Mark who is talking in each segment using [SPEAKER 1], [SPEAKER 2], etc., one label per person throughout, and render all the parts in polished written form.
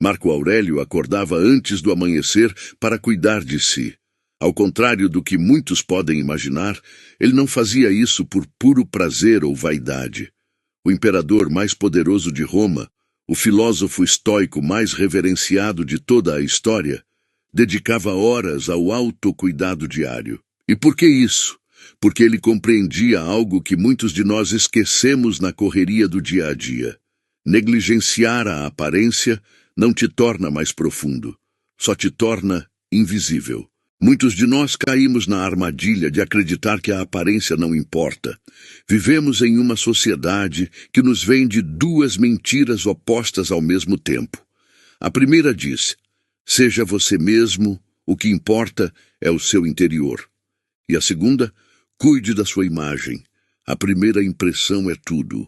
[SPEAKER 1] Marco Aurélio acordava antes do amanhecer para cuidar de si. Ao contrário do que muitos podem imaginar, ele não fazia isso por puro prazer ou vaidade. O imperador mais poderoso de Roma, o filósofo estoico mais reverenciado de toda a história, dedicava horas ao autocuidado diário. E por que isso? Porque ele compreendia algo que muitos de nós esquecemos na correria do dia a dia. Negligenciar a aparência não te torna mais profundo, só te torna invisível. Muitos de nós caímos na armadilha de acreditar que a aparência não importa. Vivemos em uma sociedade que nos vende duas mentiras opostas ao mesmo tempo. A primeira diz: seja você mesmo, o que importa é o seu interior. E a segunda: cuide da sua imagem. A primeira impressão é tudo.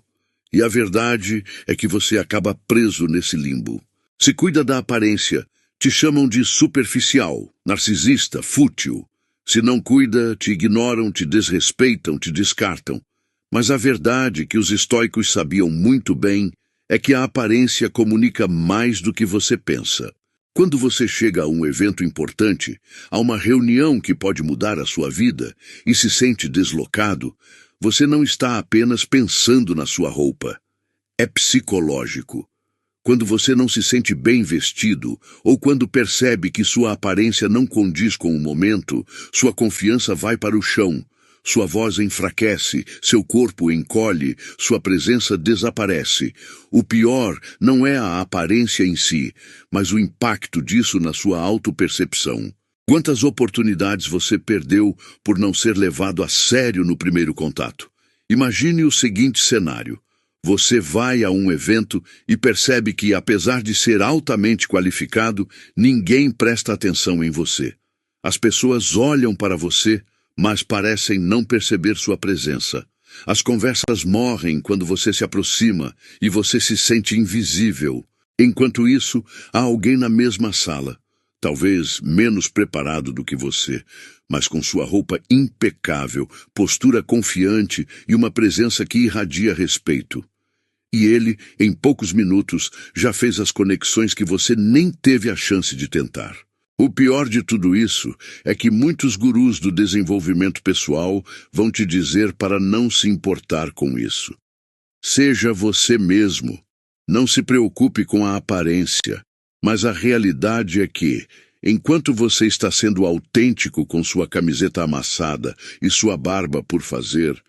[SPEAKER 1] E a verdade é que você acaba preso nesse limbo. Se cuida da aparência, te chamam de superficial, narcisista, fútil. Se não cuida, te ignoram, te desrespeitam, te descartam. Mas a verdade que os estoicos sabiam muito bem é que a aparência comunica mais do que você pensa. Quando você chega a um evento importante, a uma reunião que pode mudar a sua vida, e se sente deslocado, você não está apenas pensando na sua roupa. É psicológico. Quando você não se sente bem vestido, ou quando percebe que sua aparência não condiz com o momento, sua confiança vai para o chão, sua voz enfraquece, seu corpo encolhe, sua presença desaparece. O pior não é a aparência em si, mas o impacto disso na sua autopercepção. Quantas oportunidades você perdeu por não ser levado a sério no primeiro contato? Imagine o seguinte cenário. Você vai a um evento e percebe que, apesar de ser altamente qualificado, ninguém presta atenção em você. As pessoas olham para você, mas parecem não perceber sua presença. As conversas morrem quando você se aproxima e você se sente invisível. Enquanto isso, há alguém na mesma sala, talvez menos preparado do que você, mas com sua roupa impecável, postura confiante e uma presença que irradia respeito. E ele, em poucos minutos, já fez as conexões que você nem teve a chance de tentar. O pior de tudo isso é que muitos gurus do desenvolvimento pessoal vão te dizer para não se importar com isso. Seja você mesmo. Não se preocupe com a aparência. Mas a realidade é que, enquanto você está sendo autêntico com sua camiseta amassada e sua barba por fazer,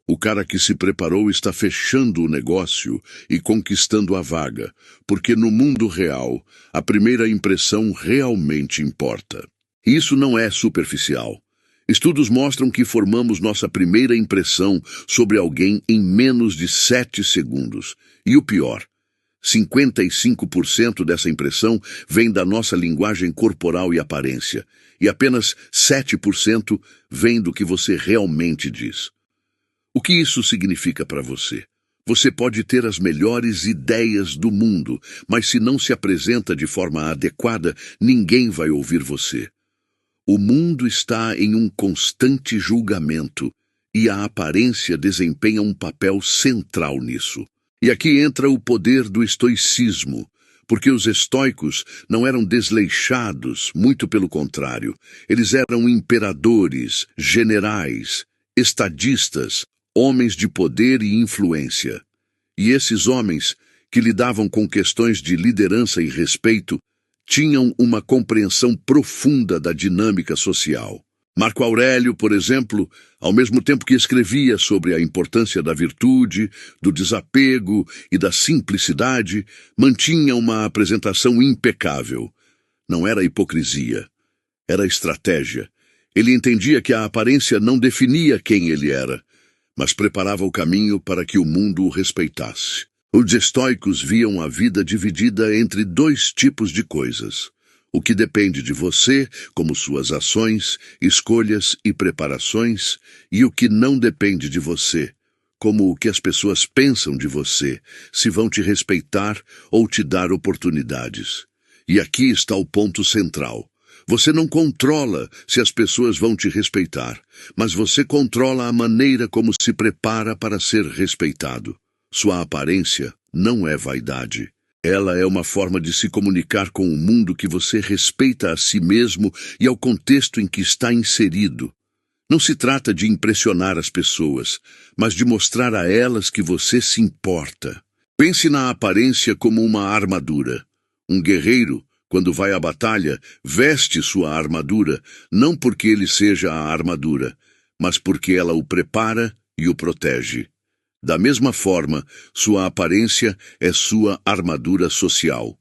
[SPEAKER 1] o cara que se preparou está fechando o negócio e conquistando a vaga, porque no mundo real, a primeira impressão realmente importa. Isso não é superficial. Estudos mostram que formamos nossa primeira impressão sobre alguém em menos de 7 segundos. E o pior, 55% dessa impressão vem da nossa linguagem corporal e aparência, e apenas 7% vem do que você realmente diz. O que isso significa para você? Você pode ter as melhores ideias do mundo, mas se não se apresenta de forma adequada, ninguém vai ouvir você. O mundo está em um constante julgamento, e a aparência desempenha um papel central nisso. E aqui entra o poder do estoicismo, porque os estoicos não eram desleixados, muito pelo contrário. Eles eram imperadores, generais, estadistas, homens de poder e influência. E esses homens, que lidavam com questões de liderança e respeito, tinham uma compreensão profunda da dinâmica social. Marco Aurélio, por exemplo, ao mesmo tempo que escrevia sobre a importância da virtude, do desapego e da simplicidade, mantinha uma apresentação impecável. Não era hipocrisia, era estratégia. Ele entendia que a aparência não definia quem ele era, mas preparava o caminho para que o mundo o respeitasse. Os estoicos viam a vida dividida entre 2 tipos de coisas: o que depende de você, como suas ações, escolhas e preparações, e o que não depende de você, como o que as pessoas pensam de você, se vão te respeitar ou te dar oportunidades. E aqui está o ponto central. Você não controla se as pessoas vão te respeitar, mas você controla a maneira como se prepara para ser respeitado. Sua aparência não é vaidade, Ela é uma forma de se comunicar com o mundo que você respeita a si mesmo e ao contexto em que está inserido. Não se trata de impressionar as pessoas, mas de mostrar a elas que você se importa. Pense na aparência como uma armadura. Um guerreiro, quando vai à batalha, veste sua armadura, não porque ele seja a armadura, mas porque ela o prepara e o protege. Da mesma forma, sua aparência é sua armadura social.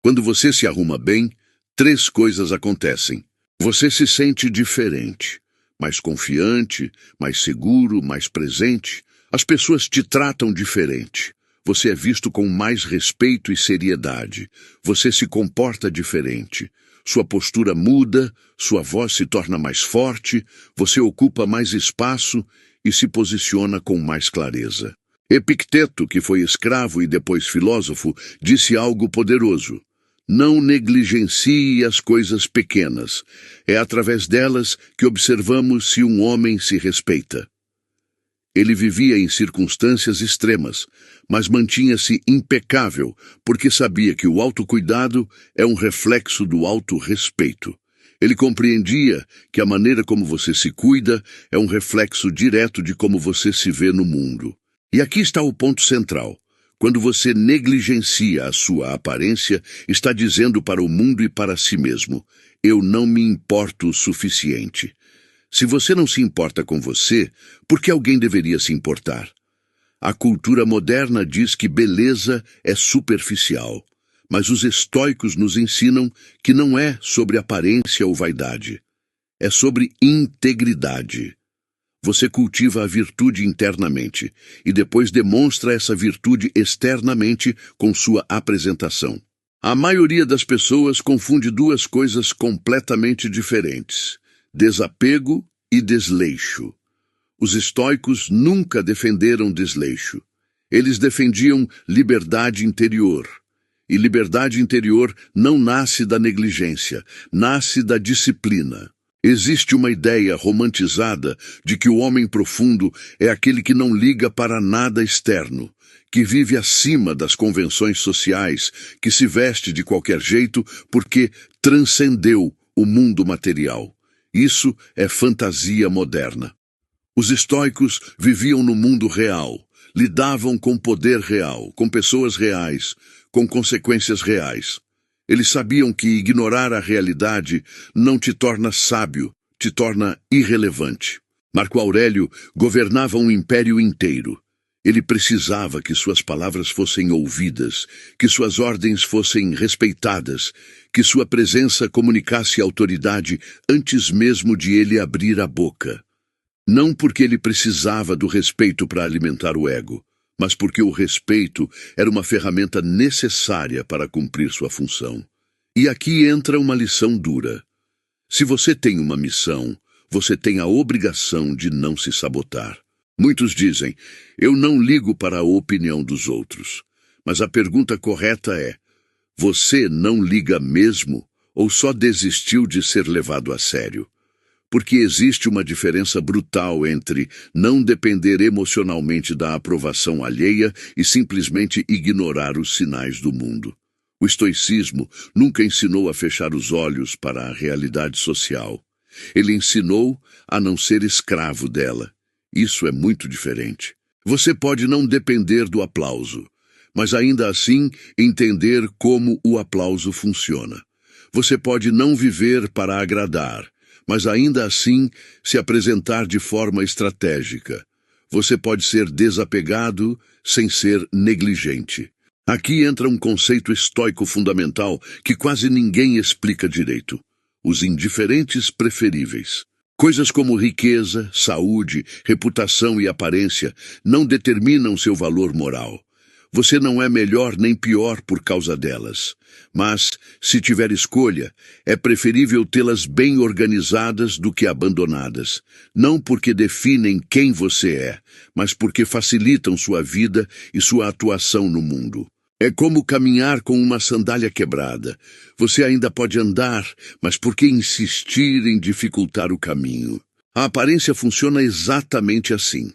[SPEAKER 1] Quando você se arruma bem, 3 coisas acontecem. Você se sente diferente, mais confiante, mais seguro, mais presente. As pessoas te tratam diferente. Você é visto com mais respeito e seriedade. Você se comporta diferente. Sua postura muda, sua voz se torna mais forte, você ocupa mais espaço e se posiciona com mais clareza. Epicteto, que foi escravo e depois filósofo, disse algo poderoso. Não negligencie as coisas pequenas. É através delas que observamos se um homem se respeita. Ele vivia em circunstâncias extremas, mas mantinha-se impecável, porque sabia que o autocuidado é um reflexo do autorrespeito. Ele compreendia que a maneira como você se cuida é um reflexo direto de como você se vê no mundo. E aqui está o ponto central. Quando você negligencia a sua aparência, está dizendo para o mundo e para si mesmo, eu não me importo o suficiente. Se você não se importa com você, por que alguém deveria se importar? A cultura moderna diz que beleza é superficial, mas os estoicos nos ensinam que não é sobre aparência ou vaidade. É sobre integridade. Você cultiva a virtude internamente e depois demonstra essa virtude externamente com sua apresentação. A maioria das pessoas confunde 2 coisas completamente diferentes: desapego e desleixo. Os estoicos nunca defenderam desleixo. Eles defendiam liberdade interior. E liberdade interior não nasce da negligência, nasce da disciplina. Existe uma ideia romantizada de que o homem profundo é aquele que não liga para nada externo, que vive acima das convenções sociais, que se veste de qualquer jeito porque transcendeu o mundo material. Isso é fantasia moderna. Os estoicos viviam no mundo real, lidavam com poder real, com pessoas reais, com consequências reais. Eles sabiam que ignorar a realidade não te torna sábio, te torna irrelevante. Marco Aurélio governava um império inteiro. Ele precisava que suas palavras fossem ouvidas, que suas ordens fossem respeitadas, que sua presença comunicasse autoridade antes mesmo de ele abrir a boca. Não porque ele precisava do respeito para alimentar o ego, mas porque o respeito era uma ferramenta necessária para cumprir sua função. E aqui entra uma lição dura. Se você tem uma missão, você tem a obrigação de não se sabotar. Muitos dizem, eu não ligo para a opinião dos outros. Mas a pergunta correta é, você não liga mesmo ou só desistiu de ser levado a sério? Porque existe uma diferença brutal entre não depender emocionalmente da aprovação alheia e simplesmente ignorar os sinais do mundo. O estoicismo nunca ensinou a fechar os olhos para a realidade social. Ele ensinou a não ser escravo dela. Isso é muito diferente. Você pode não depender do aplauso, mas ainda assim entender como o aplauso funciona. Você pode não viver para agradar, mas ainda assim se apresentar de forma estratégica. Você pode ser desapegado sem ser negligente. Aqui entra um conceito estoico fundamental que quase ninguém explica direito: os indiferentes preferíveis. Coisas como riqueza, saúde, reputação e aparência não determinam seu valor moral. Você não é melhor nem pior por causa delas. Mas, se tiver escolha, é preferível tê-las bem organizadas do que abandonadas. Não porque definem quem você é, mas porque facilitam sua vida e sua atuação no mundo. É como caminhar com uma sandália quebrada. Você ainda pode andar, mas por que insistir em dificultar o caminho? A aparência funciona exatamente assim.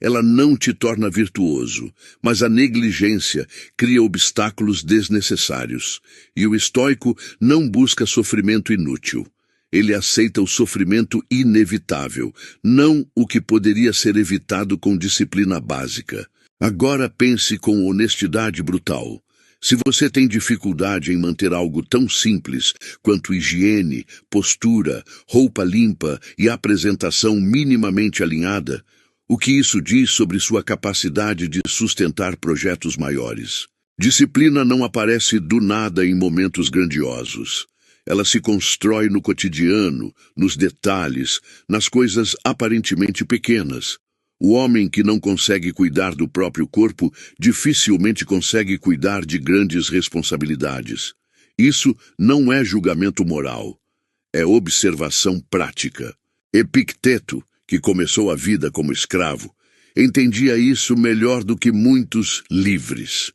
[SPEAKER 1] ela não te torna virtuoso, mas a negligência cria obstáculos desnecessários. E o estoico não busca sofrimento inútil. Ele aceita o sofrimento inevitável, não o que poderia ser evitado com disciplina básica. Agora pense com honestidade brutal. Se você tem dificuldade em manter algo tão simples quanto higiene, postura, roupa limpa e apresentação minimamente alinhada, o que isso diz sobre sua capacidade de sustentar projetos maiores? Disciplina não aparece do nada em momentos grandiosos. Ela se constrói no cotidiano, nos detalhes, nas coisas aparentemente pequenas. O homem que não consegue cuidar do próprio corpo dificilmente consegue cuidar de grandes responsabilidades. Isso não é julgamento moral, é observação prática. Epicteto, que começou a vida como escravo, entendia isso melhor do que muitos livres.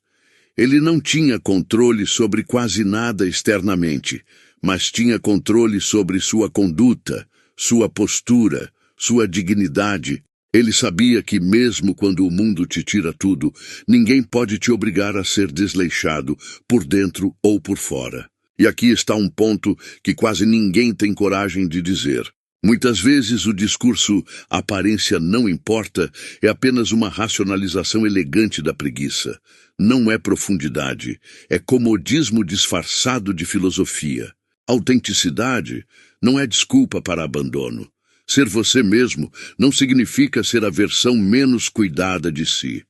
[SPEAKER 1] Ele não tinha controle sobre quase nada externamente, mas tinha controle sobre sua conduta, sua postura, sua dignidade. Ele sabia que mesmo quando o mundo te tira tudo, ninguém pode te obrigar a ser desleixado, por dentro ou por fora. E aqui está um ponto que quase ninguém tem coragem de dizer. Muitas vezes o discurso "aparência não importa" é apenas uma racionalização elegante da preguiça. Não é profundidade, é comodismo disfarçado de filosofia. Autenticidade não é desculpa para abandono. Ser você mesmo não significa ser a versão menos cuidada de si.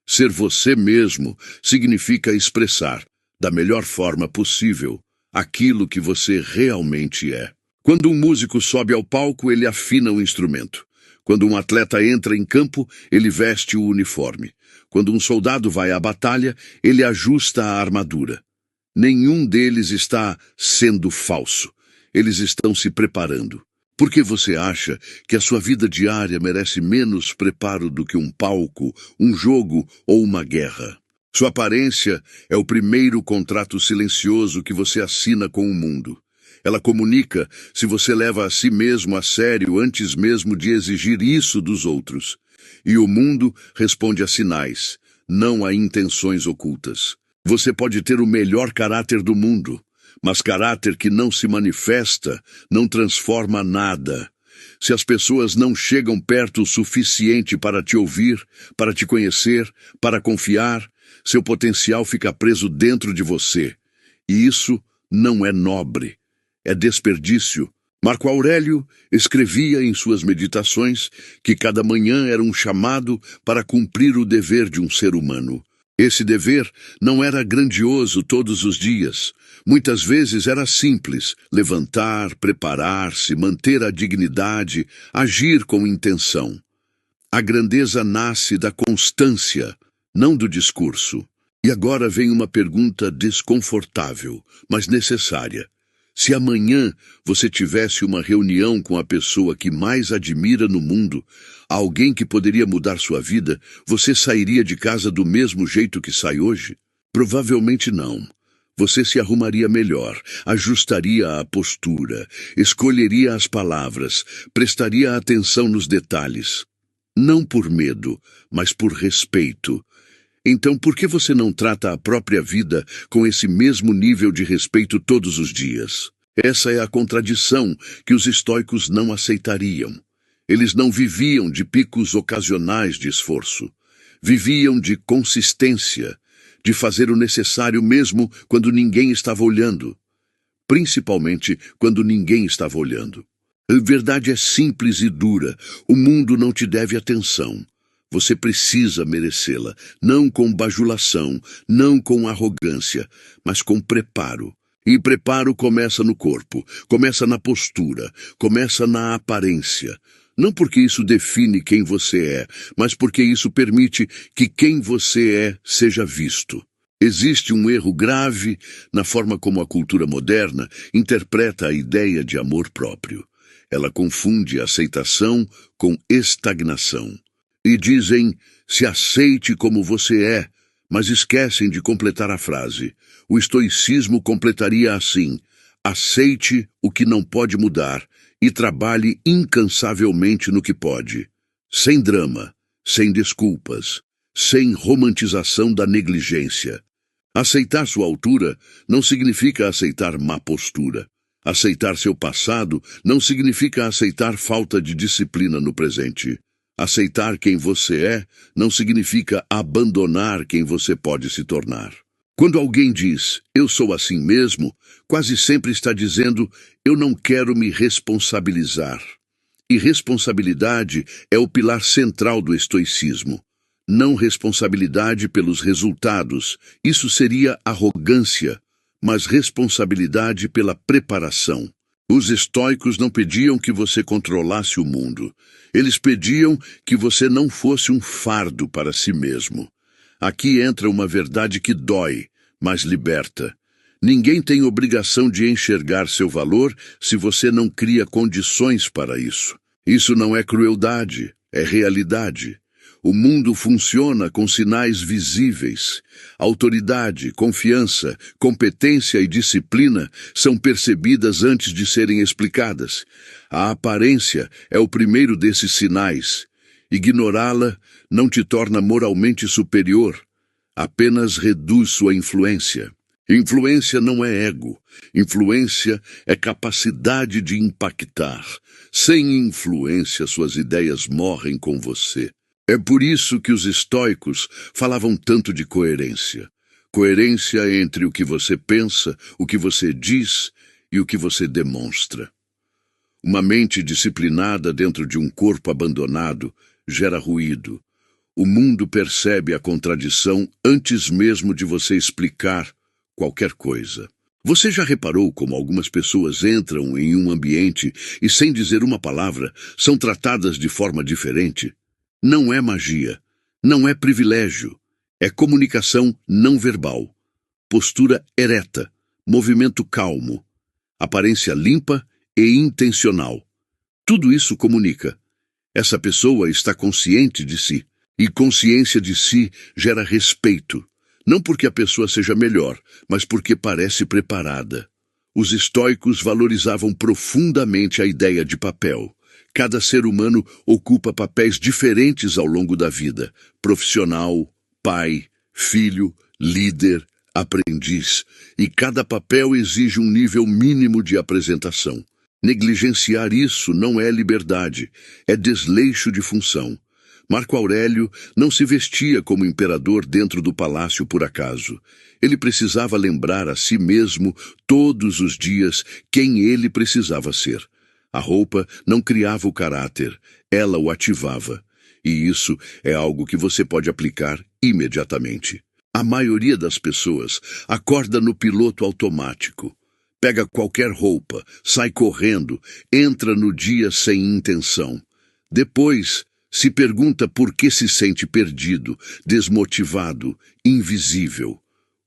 [SPEAKER 1] Ser você mesmo significa expressar, da melhor forma possível, aquilo que você realmente é. Quando um músico sobe ao palco, ele afina o instrumento. Quando um atleta entra em campo, ele veste o uniforme. Quando um soldado vai à batalha, ele ajusta a armadura. Nenhum deles está sendo falso. Eles estão se preparando. Por que você acha que a sua vida diária merece menos preparo do que um palco, um jogo ou uma guerra? Sua aparência é o primeiro contrato silencioso que você assina com o mundo. Ela comunica se você leva a si mesmo a sério antes mesmo de exigir isso dos outros. E o mundo responde a sinais, não a intenções ocultas. Você pode ter o melhor caráter do mundo, mas caráter que não se manifesta não transforma nada. Se as pessoas não chegam perto o suficiente para te ouvir, para te conhecer, para confiar, seu potencial fica preso dentro de você. E isso não é nobre, é desperdício. Marco Aurélio escrevia em suas meditações que cada manhã era um chamado para cumprir o dever de um ser humano. Esse dever não era grandioso todos os dias. Muitas vezes era simples: levantar, preparar-se, manter a dignidade, agir com intenção. A grandeza nasce da constância, não do discurso. E agora vem uma pergunta desconfortável, mas necessária. Se amanhã você tivesse uma reunião com a pessoa que mais admira no mundo, alguém que poderia mudar sua vida, você sairia de casa do mesmo jeito que sai hoje? Provavelmente não. Você se arrumaria melhor, ajustaria a postura, escolheria as palavras, prestaria atenção nos detalhes. Não por medo, mas por respeito. Então, por que você não trata a própria vida com esse mesmo nível de respeito todos os dias? Essa é a contradição que os estoicos não aceitariam. Eles não viviam de picos ocasionais de esforço. Viviam de consistência, de fazer o necessário mesmo quando ninguém estava olhando. Principalmente quando ninguém estava olhando. A verdade é simples e dura. O mundo não te deve atenção. Você precisa merecê-la, não com bajulação, não com arrogância, mas com preparo. E preparo começa no corpo, começa na postura, começa na aparência. Não porque isso define quem você é, mas porque isso permite que quem você é seja visto. Existe um erro grave na forma como a cultura moderna interpreta a ideia de amor próprio. Ela confunde aceitação com estagnação. E dizem, se aceite como você é, mas esquecem de completar a frase. O estoicismo completaria assim: aceite o que não pode mudar e trabalhe incansavelmente no que pode. Sem drama, sem desculpas, sem romantização da negligência. Aceitar sua altura não significa aceitar má postura. Aceitar seu passado não significa aceitar falta de disciplina no presente. Aceitar quem você é não significa abandonar quem você pode se tornar. Quando alguém diz, eu sou assim mesmo, quase sempre está dizendo, eu não quero me responsabilizar. E responsabilidade é o pilar central do estoicismo. Não responsabilidade pelos resultados, isso seria arrogância, mas responsabilidade pela preparação. Os estoicos não pediam que você controlasse o mundo. Eles pediam que você não fosse um fardo para si mesmo. Aqui entra uma verdade que dói, mas liberta. Ninguém tem obrigação de enxergar seu valor se você não cria condições para isso. Isso não é crueldade, é realidade. O mundo funciona com sinais visíveis. Autoridade, confiança, competência e disciplina são percebidas antes de serem explicadas. A aparência é o primeiro desses sinais. Ignorá-la não te torna moralmente superior, apenas reduz sua influência. Influência não é ego. Influência é capacidade de impactar. Sem influência, suas ideias morrem com você. É por isso que os estoicos falavam tanto de coerência. Coerência entre o que você pensa, o que você diz e o que você demonstra. Uma mente disciplinada dentro de um corpo abandonado gera ruído. O mundo percebe a contradição antes mesmo de você explicar qualquer coisa. Você já reparou como algumas pessoas entram em um ambiente e, sem dizer uma palavra, são tratadas de forma diferente? Não é magia, não é privilégio, é comunicação não verbal, postura ereta, movimento calmo, aparência limpa e intencional. Tudo isso comunica. Essa pessoa está consciente de si, e consciência de si gera respeito, não porque a pessoa seja melhor, mas porque parece preparada. Os estoicos valorizavam profundamente a ideia de papel. Cada ser humano ocupa papéis diferentes ao longo da vida: profissional, pai, filho, líder, aprendiz, e cada papel exige um nível mínimo de apresentação. Negligenciar isso não é liberdade, é desleixo de função. Marco Aurélio não se vestia como imperador dentro do palácio por acaso. Ele precisava lembrar a si mesmo todos os dias quem ele precisava ser. A roupa não criava o caráter, ela o ativava. E isso é algo que você pode aplicar imediatamente. A maioria das pessoas acorda no piloto automático. Pega qualquer roupa, sai correndo, entra no dia sem intenção. Depois, se pergunta por que se sente perdido, desmotivado, invisível.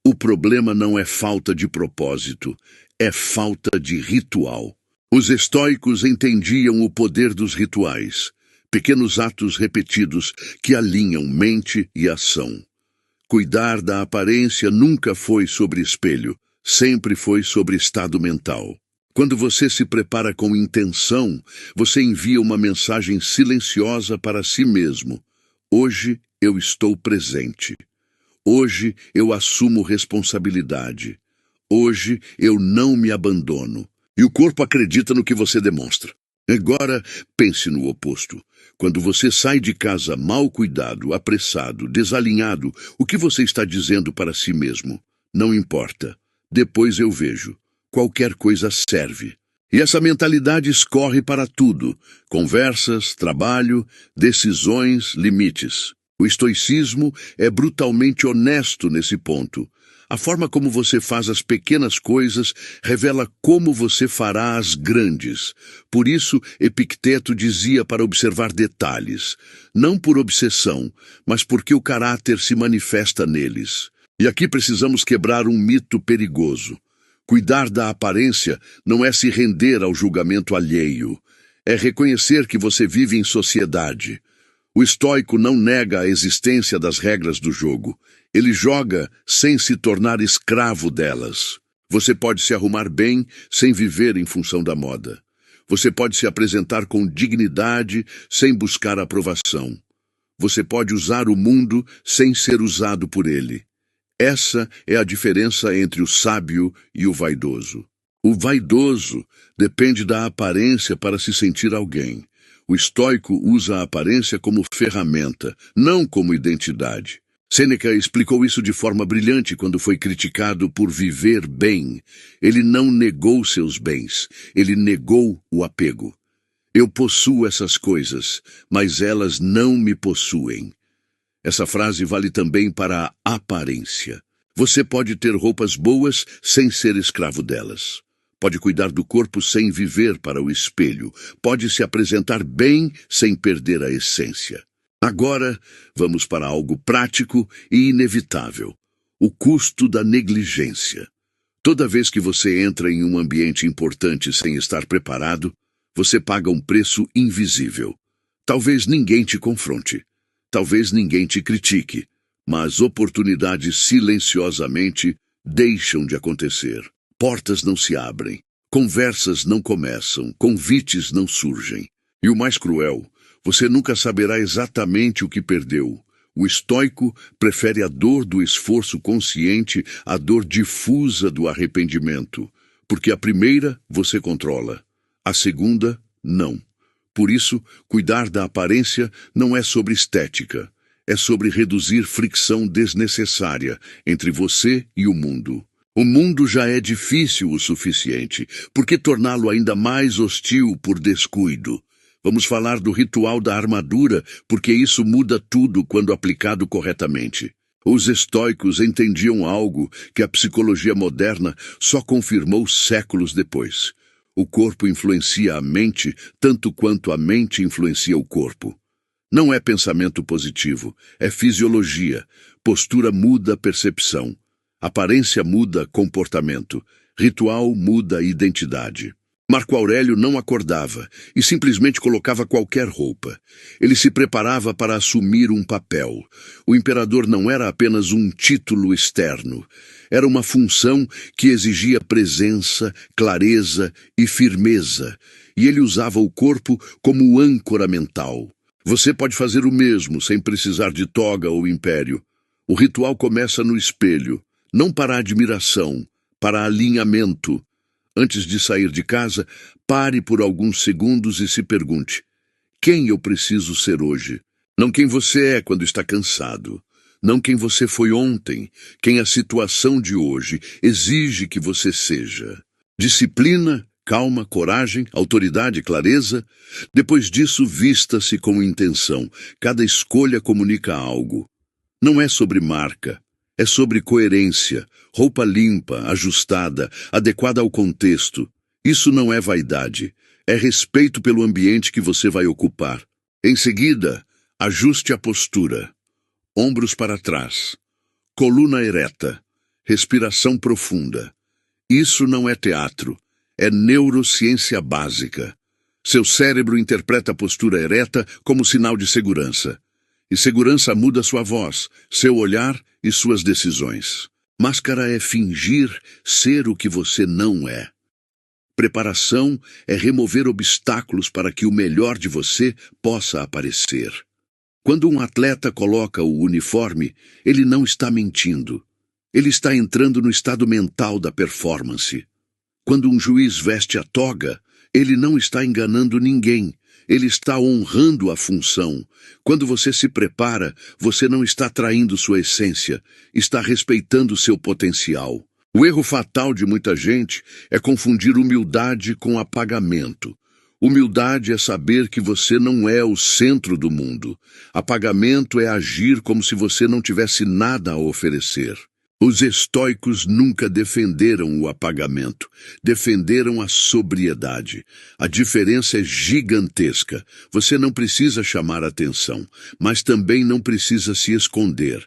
[SPEAKER 1] O problema não é falta de propósito, é falta de ritual. Os estoicos entendiam o poder dos rituais, pequenos atos repetidos que alinham mente e ação. Cuidar da aparência nunca foi sobre espelho, sempre foi sobre estado mental. Quando você se prepara com intenção, você envia uma mensagem silenciosa para si mesmo. Hoje eu estou presente. Hoje eu assumo responsabilidade. Hoje eu não me abandono. E o corpo acredita no que você demonstra. Agora, pense no oposto. Quando você sai de casa mal cuidado, apressado, desalinhado, o que você está dizendo para si mesmo? Não importa. Depois eu vejo. Qualquer coisa serve. E essa mentalidade escorre para tudo: conversas, trabalho, decisões, limites. O estoicismo é brutalmente honesto nesse ponto. A forma como você faz as pequenas coisas revela como você fará as grandes. Por isso, Epicteto dizia para observar detalhes, não por obsessão, mas porque o caráter se manifesta neles. E aqui precisamos quebrar um mito perigoso. Cuidar da aparência não é se render ao julgamento alheio. É reconhecer que você vive em sociedade. O estoico não nega a existência das regras do jogo. Ele joga sem se tornar escravo delas. Você pode se arrumar bem sem viver em função da moda. Você pode se apresentar com dignidade sem buscar aprovação. Você pode usar o mundo sem ser usado por ele. Essa é a diferença entre o sábio e o vaidoso. O vaidoso depende da aparência para se sentir alguém. O estoico usa a aparência como ferramenta, não como identidade. Sêneca explicou isso de forma brilhante quando foi criticado por viver bem. Ele não negou seus bens, ele negou o apego. Eu possuo essas coisas, mas elas não me possuem. Essa frase vale também para a aparência. Você pode ter roupas boas sem ser escravo delas. Pode cuidar do corpo sem viver para o espelho. Pode se apresentar bem sem perder a essência. Agora, vamos para algo prático e inevitável. O custo da negligência. Toda vez que você entra em um ambiente importante sem estar preparado, você paga um preço invisível. Talvez ninguém te confronte. Talvez ninguém te critique. Mas oportunidades silenciosamente deixam de acontecer. Portas não se abrem. Conversas não começam. Convites não surgem. E o mais cruel, você nunca saberá exatamente o que perdeu. O estoico prefere a dor do esforço consciente à dor difusa do arrependimento, porque a primeira você controla, a segunda, não. Por isso, cuidar da aparência não é sobre estética, é sobre reduzir fricção desnecessária entre você e o mundo. O mundo já é difícil o suficiente, por que torná-lo ainda mais hostil por descuido? Vamos falar do ritual da armadura, porque isso muda tudo quando aplicado corretamente. Os estoicos entendiam algo que a psicologia moderna só confirmou séculos depois. O corpo influencia a mente tanto quanto a mente influencia o corpo. Não é pensamento positivo, é fisiologia. Postura muda percepção. Aparência muda comportamento. Ritual muda identidade. Marco Aurélio não acordava e simplesmente colocava qualquer roupa. Ele se preparava para assumir um papel. O imperador não era apenas um título externo. Era uma função que exigia presença, clareza e firmeza. E ele usava o corpo como âncora mental. Você pode fazer o mesmo sem precisar de toga ou império. O ritual começa no espelho, não para admiração, para alinhamento. Antes de sair de casa, pare por alguns segundos e se pergunte: quem eu preciso ser hoje? Não quem você é quando está cansado. Não quem você foi ontem, quem a situação de hoje exige que você seja. Disciplina, calma, coragem, autoridade, clareza. Depois disso, vista-se com intenção. Cada escolha comunica algo. Não é sobre marca. É sobre coerência, roupa limpa, ajustada, adequada ao contexto. Isso não é vaidade, é respeito pelo ambiente que você vai ocupar. Em seguida, ajuste a postura. Ombros para trás. Coluna ereta. Respiração profunda. Isso não é teatro, é neurociência básica. Seu cérebro interpreta a postura ereta como sinal de segurança. E segurança muda sua voz, seu olhar e suas decisões. Máscara é fingir ser o que você não é. Preparação é remover obstáculos para que o melhor de você possa aparecer. Quando um atleta coloca o uniforme, ele não está mentindo. Ele está entrando no estado mental da performance. Quando um juiz veste a toga, ele não está enganando ninguém. Ele está honrando a função. Quando você se prepara, você não está traindo sua essência, está respeitando seu potencial. O erro fatal de muita gente é confundir humildade com apagamento. Humildade é saber que você não é o centro do mundo. Apagamento é agir como se você não tivesse nada a oferecer. Os estoicos nunca defenderam o apagamento, defenderam a sobriedade. A diferença é gigantesca. Você não precisa chamar atenção, mas também não precisa se esconder.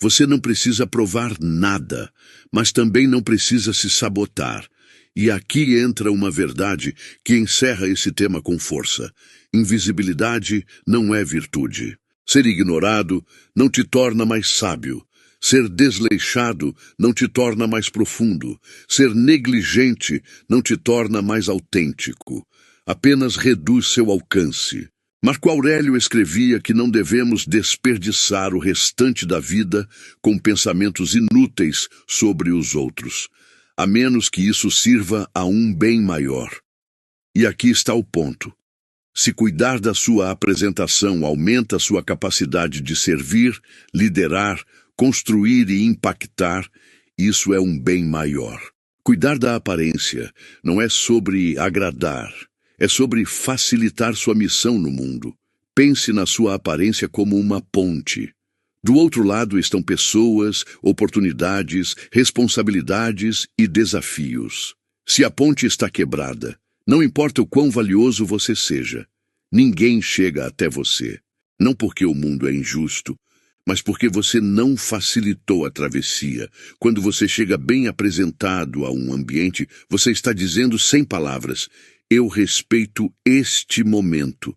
[SPEAKER 1] Você não precisa provar nada, mas também não precisa se sabotar. E aqui entra uma verdade que encerra esse tema com força. Invisibilidade não é virtude. Ser ignorado não te torna mais sábio. Ser desleixado não te torna mais profundo. Ser negligente não te torna mais autêntico. Apenas reduz seu alcance. Marco Aurélio escrevia que não devemos desperdiçar o restante da vida com pensamentos inúteis sobre os outros, a menos que isso sirva a um bem maior. E aqui está o ponto. Se cuidar da sua apresentação aumenta sua capacidade de servir, liderar, construir e impactar, isso é um bem maior. Cuidar da aparência não é sobre agradar, é sobre facilitar sua missão no mundo. Pense na sua aparência como uma ponte. Do outro lado estão pessoas, oportunidades, responsabilidades e desafios. Se a ponte está quebrada, não importa o quão valioso você seja, ninguém chega até você. Não porque o mundo é injusto, mas porque você não facilitou a travessia. Quando você chega bem apresentado a um ambiente, você está dizendo sem palavras: eu respeito este momento.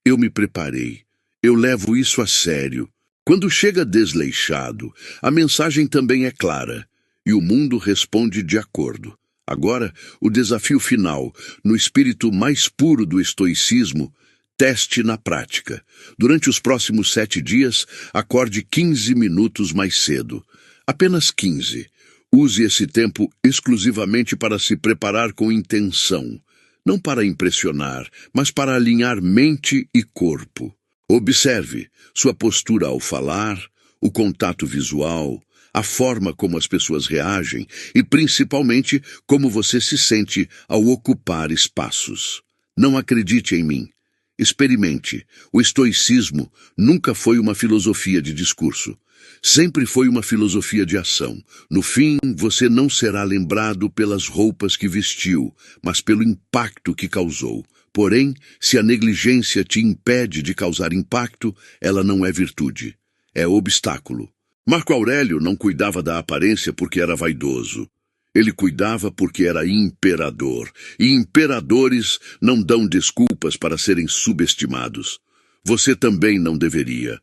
[SPEAKER 1] Eu me preparei. Eu levo isso a sério. Quando chega desleixado, a mensagem também é clara, e o mundo responde de acordo. Agora, o desafio final, no espírito mais puro do estoicismo, teste na prática. Durante os próximos 7 dias, acorde 15 minutos mais cedo. Apenas 15. Use esse tempo exclusivamente para se preparar com intenção. Não para impressionar, mas para alinhar mente e corpo. Observe sua postura ao falar, o contato visual, a forma como as pessoas reagem e, principalmente, como você se sente ao ocupar espaços. Não acredite em mim. Experimente. O estoicismo nunca foi uma filosofia de discurso. Sempre foi uma filosofia de ação. No fim, você não será lembrado pelas roupas que vestiu, mas pelo impacto que causou. Porém, se a negligência te impede de causar impacto, ela não é virtude. É obstáculo. Marco Aurélio não cuidava da aparência porque era vaidoso. Ele cuidava porque era imperador. E imperadores não dão desculpas para serem subestimados. Você também não deveria.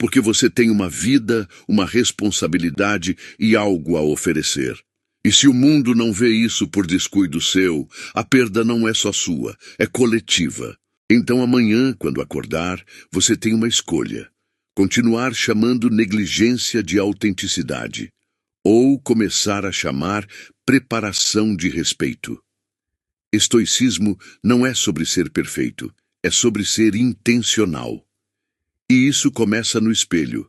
[SPEAKER 1] Porque você tem uma vida, uma responsabilidade e algo a oferecer. E se o mundo não vê isso por descuido seu, a perda não é só sua, é coletiva. Então amanhã, quando acordar, você tem uma escolha. Continuar chamando negligência de autenticidade, ou começar a chamar preparação de respeito. Estoicismo não é sobre ser perfeito, é sobre ser intencional. E isso começa no espelho.